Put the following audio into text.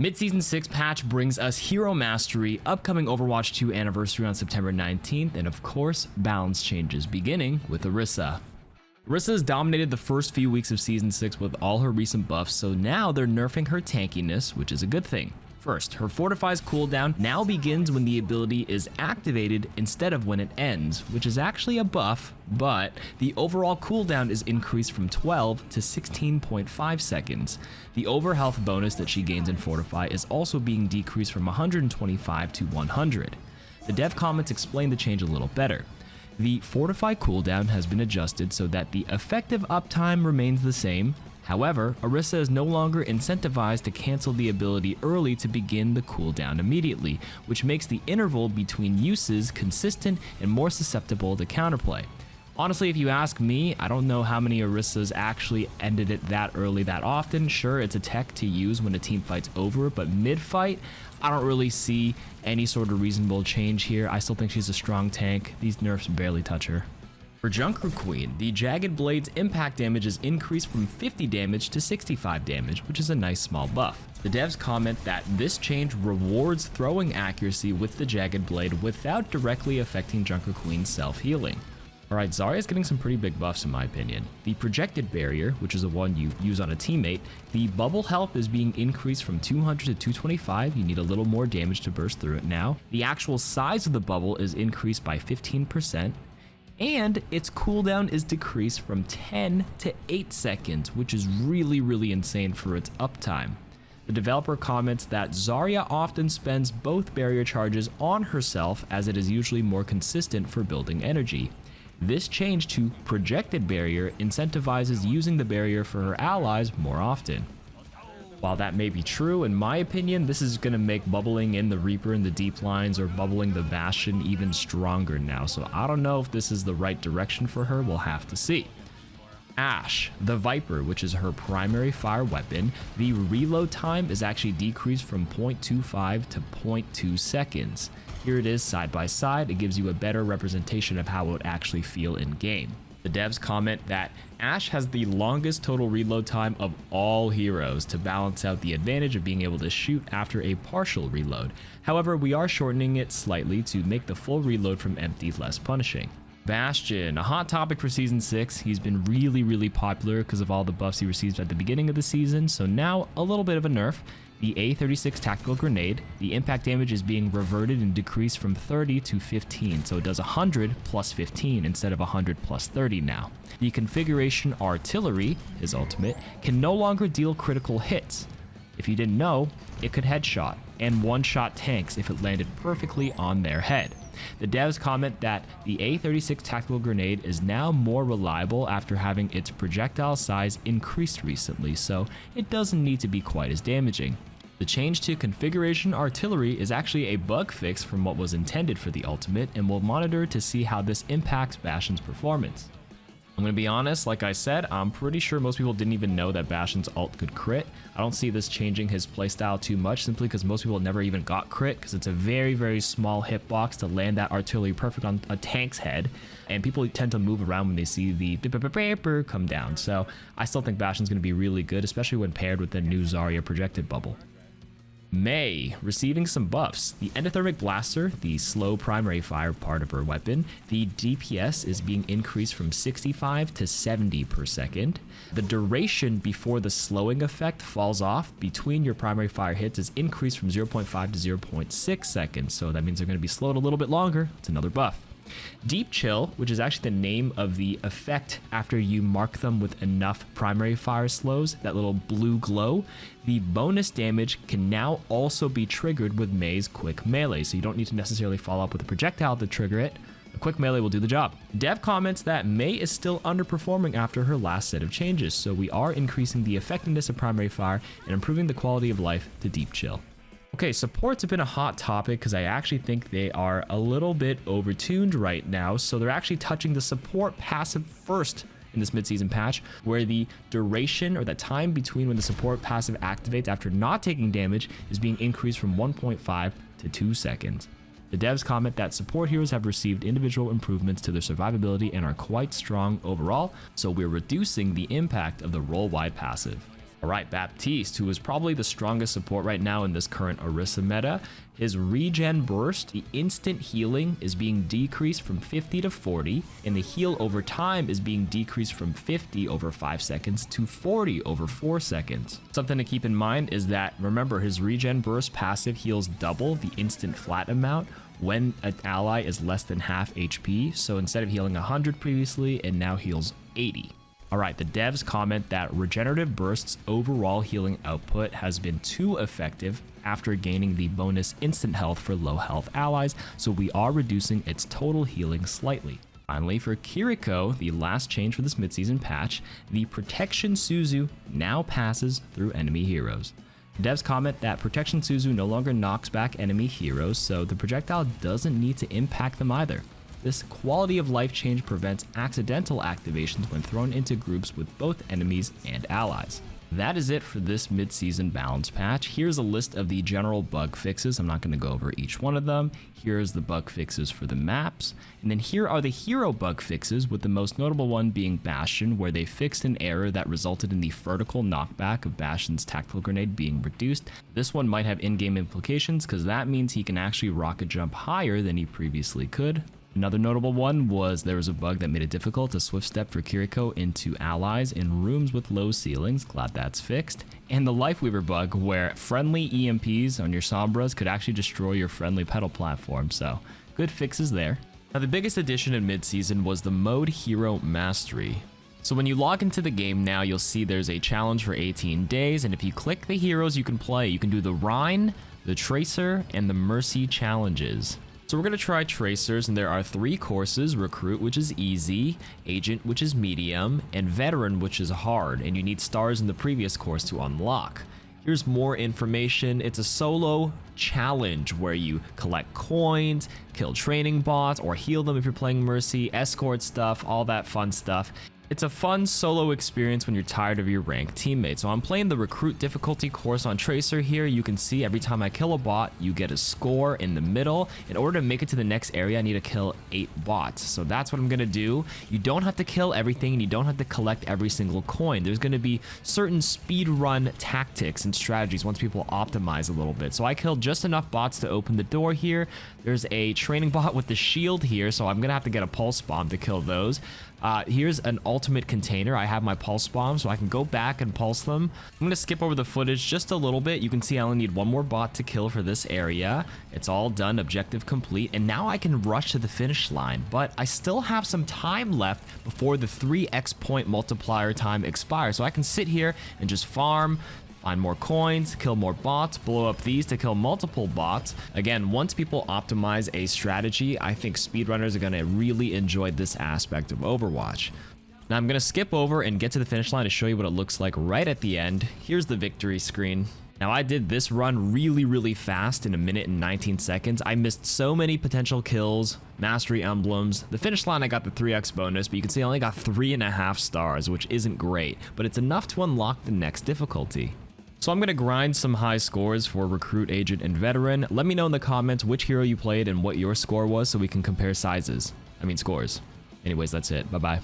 Mid-Season 6 patch brings us Hero Mastery, upcoming Overwatch 2 anniversary on September 19th, and of course, balance changes, beginning with Orisa. Orisa has dominated the first few weeks of Season 6 with all her recent buffs, so now they're nerfing her tankiness, which is a good thing. First, her Fortify's cooldown now begins when the ability is activated instead of when it ends, which is actually a buff, but the overall cooldown is increased from 12 to 16.5 seconds. The overhealth bonus that she gains in Fortify is also being decreased from 125 to 100. The dev comments explain the change a little better. The Fortify cooldown has been adjusted so that the effective uptime remains the same. However, Orisa is no longer incentivized to cancel the ability early to begin the cooldown immediately, which makes the interval between uses consistent and more susceptible to counterplay. Honestly, if you ask me, I don't know how many Orisas actually ended it that early that often. Sure, it's a tech to use when a team fight's over, but mid-fight, I don't really see any sort of reasonable change here. I still think she's a strong tank. These nerfs barely touch her. For Junker Queen, the Jagged Blade's impact damage is increased from 50 damage to 65 damage, which is a nice small buff. The devs comment that this change rewards throwing accuracy with the Jagged Blade without directly affecting Junker Queen's self-healing. Alright, Zarya is getting some pretty big buffs in my opinion. The Projected Barrier, which is the one you use on a teammate, the bubble health is being increased from 200 to 225, you need a little more damage to burst through it now. The actual size of the bubble is increased by 15%. And its cooldown is decreased from 10 to 8 seconds, which is really insane for its uptime. The developer comments that Zarya often spends both barrier charges on herself as it is usually more consistent for building energy. This change to Projected Barrier incentivizes using the barrier for her allies more often. While that may be true, in my opinion, this is going to make bubbling in the Reaper in the deep lines or bubbling the Bastion even stronger now, so I don't know if this is the right direction for her, we'll have to see. Ashe, the Viper, which is her primary fire weapon, the reload time is actually decreased from 0.25 to 0.2 seconds. Here it is side by side, it gives you a better representation of how it would actually feel in game. The devs comment that Ashe has the longest total reload time of all heroes to balance out the advantage of being able to shoot after a partial reload. However, we are shortening it slightly to make the full reload from empty less punishing. Bastion, a hot topic for Season 6. He's been really popular because of all the buffs he received at the beginning of the season, so now a little bit of a nerf. The A36 tactical grenade, the impact damage is being reverted and decreased from 30 to 15, so it does 100 plus 15 instead of 100 plus 30 now. The configuration artillery, his ultimate, can no longer deal critical hits. If you didn't know, it could headshot and one-shot tanks if it landed perfectly on their head. The devs comment that the A36 tactical grenade is now more reliable after having its projectile size increased recently, so it doesn't need to be quite as damaging. The change to configuration artillery is actually a bug fix from what was intended for the ultimate, and we'll monitor to see how this impacts Bastion's performance. I'm gonna be honest, like I said, I'm pretty sure most people didn't even know that Bastion's ult could crit. I don't see this changing his playstyle too much, simply because most people never even got crit, because it's a very small hitbox to land that artillery perfect on a tank's head, and people tend to move around when they see the beep come down. So I still think Bastion's gonna be really good, especially when paired with the new Zarya projected bubble. Mei, receiving some buffs. The endothermic blaster, the slow primary fire part of her weapon, the DPS is being increased from 65 to 70 per second. The duration before the slowing effect falls off between your primary fire hits is increased from 0.5 to 0.6 seconds, so that means they're going to be slowed a little bit longer. It's another buff. Deep Chill, which is actually the name of the effect after you mark them with enough primary fire slows, that little blue glow, the bonus damage can now also be triggered with Mei's quick melee, so you don't need to necessarily follow up with a projectile to trigger it. A quick melee will do the job. Dev comments that Mei is still underperforming after her last set of changes, so we are increasing the effectiveness of primary fire and improving the quality of life to Deep Chill. Okay, supports have been a hot topic because I actually think they are a little bit overtuned right now, so they're actually touching the support passive first in this mid-season patch, where the duration or the time between when the support passive activates after not taking damage is being increased from 1.5 to 2 seconds. The devs comment that support heroes have received individual improvements to their survivability and are quite strong overall, so we're reducing the impact of the role-wide passive. All right, Baptiste, who is probably the strongest support right now in this current Orisa meta. His regen burst, the instant healing is being decreased from 50 to 40, and the heal over time is being decreased from 50 over 5 seconds to 40 over 4 seconds. Something to keep in mind is that, remember, his regen burst passive heals double the instant flat amount when an ally is less than half HP, so instead of healing 100 previously, it now heals 80. Alright, the devs comment that Regenerative Burst's overall healing output has been too effective after gaining the bonus instant health for low health allies, so we are reducing its total healing slightly. Finally, for Kiriko, the last change for this midseason patch, the Protection Suzu now passes through enemy heroes. Devs comment that Protection Suzu no longer knocks back enemy heroes, so the projectile doesn't need to impact them either. This quality of life change prevents accidental activations when thrown into groups with both enemies and allies. That is it for this mid-season balance patch. Here's a list of the general bug fixes. I'm not going to go over each one of them. Here's the bug fixes for the maps. And then here are the hero bug fixes, with the most notable one being Bastion, where they fixed an error that resulted in the vertical knockback of Bastion's tactical grenade being reduced. This one might have in-game implications because that means he can actually rocket jump higher than he previously could. Another notable one was there was a bug that made it difficult to swift step for Kiriko into allies in rooms with low ceilings. Glad that's fixed. And the Lifeweaver bug, where friendly EMPs on your Sombras could actually destroy your friendly pedal platform, so good fixes there. Now, the biggest addition in mid-season was the Mode Hero Mastery. So when you log into the game now, you'll see there's a challenge for 18 days, and if you click the heroes you can play, you can do the Rhine, the Tracer, and the Mercy challenges. So we're going to try Tracers, and there are 3 courses: Recruit, which is easy, Agent, which is medium, and Veteran, which is hard, and you need stars in the previous course to unlock. Here's more information. It's a solo challenge where you collect coins, kill training bots, or heal them if you're playing Mercy, escort stuff, all that fun stuff. It's a fun solo experience when you're tired of your ranked teammates. So I'm playing the Recruit difficulty course on Tracer here. You can see every time I kill a bot, you get a score in the middle. In order to make it to the next area, I need to kill 8 bots. So that's what I'm gonna do. You don't have to kill everything, and you don't have to collect every single coin. There's gonna be certain speed run tactics and strategies once people optimize a little bit. So I killed just enough bots to open the door here. There's a training bot with the shield here, so I'm gonna have to get a pulse bomb to kill those. Here's an ultimate container. I have my pulse bomb, so I can go back and pulse them. I'm going to skip over the footage just a little bit. You can see I only need 1 more bot to kill for this area. It's all done, objective complete, and now I can rush to the finish line. But I still have some time left before the 3x point multiplier time expires, so I can sit here and just farm, find more coins, kill more bots, blow up these to kill multiple bots. Again, once people optimize a strategy, I think speedrunners are going to really enjoy this aspect of Overwatch. Now I'm going to skip over and get to the finish line to show you what it looks like right at the end. Here's the victory screen. Now, I did this run really fast in 1 minute and 19 seconds. I missed so many potential kills, mastery emblems. The finish line, I got the 3x bonus, but you can see I only got 3.5 stars, which isn't great, but it's enough to unlock the next difficulty. So I'm going to grind some high scores for Recruit, Agent, and Veteran. Let me know in the comments which hero you played and what your score was so we can compare scores. Anyways, that's it. Bye-bye.